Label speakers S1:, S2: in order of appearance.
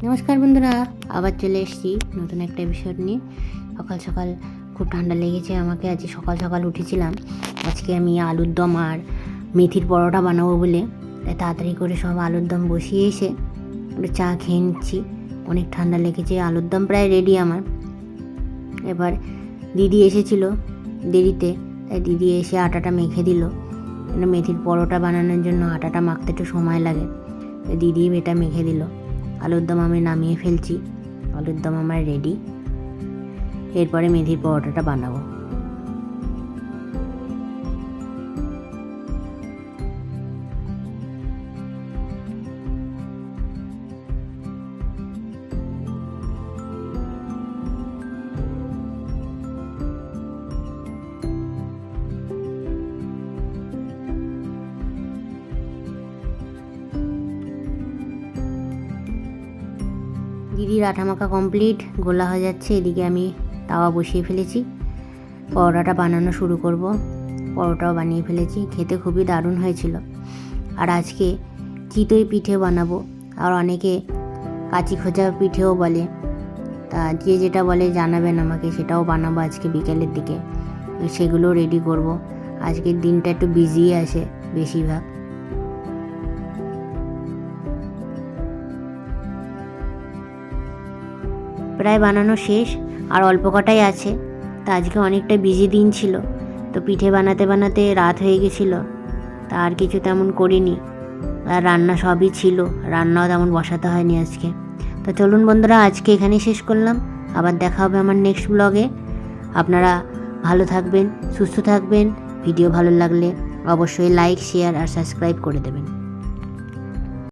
S1: নমস্কার বন্ধুরা, আবার চলে এসেছি নতুন একটা এপিসোড নিয়ে। সকাল সকাল খুব ঠান্ডা লেগেছে আমাকে। আজ সকাল সকাল উঠেছিলাম। আজকে আমি আলুর দম আর মেথির পরোটা বানাবো বলে তাই তাড়াতাড়ি করে সব আলুর দম বসিয়ে এসে একটু চা খেয়ে নিচ্ছি। অনেক ঠান্ডা লেগেছে। আলুর দম প্রায় রেডি আমার। এবার দিদি এসেছিলো দেরিতে, তাই দিদি এসে আটাটা মেখে দিল। মেথির পরোটা বানানোর জন্য আটাটা মাখতে একটু সময় লাগে, দিদি এটা মেখে দিল। আলুর দম আমি নামিয়ে ফেলছি। আলুর দম আমার রেডি। এরপরে মেথির পরোটাটা বানাবো। দিদির আটা মাখা কমপ্লিট, গোলা হয়ে যাচ্ছে। এদিকে আমি তাওয়া বসিয়ে ফেলেছি, পরোটাটা বানানো শুরু করব। পরোটাও বানিয়ে ফেলেছি, খেতে খুবই দারুণ হয়েছিল। আর আজকে চিতই পিঠে বানাবো, আর অনেকে কাঁচি খোঁজা পিঠেও বলে। তা যে যেটা বলে জানাবেন আমাকে, সেটাও বানাবো আজকে বিকেলের দিকে। সেগুলো রেডি করব। আজকের দিনটা একটু বিজি আছে বেশিরভাগ। প্রায় বানানো শেষ, আর অল্প কটাই আছে। তা আজকে অনেকটা বিজি দিন ছিল, তো পিঠে বানাতে বানাতে রাত হয়ে গেছিলো। তা আর কিছু তেমন করিনি। আর রান্না সবই ছিল, রান্নাও তেমন বসাতে হয়নি আজকে। তো চলুন বন্ধুরা, আজকে এখানেই শেষ করলাম। আবার দেখা হবে আমার নেক্সট ব্লগে। আপনারা ভালো থাকবেন, সুস্থ থাকবেন। ভিডিও ভালো লাগলে অবশ্যই লাইক, শেয়ার আর সাবস্ক্রাইব করে দেবেন।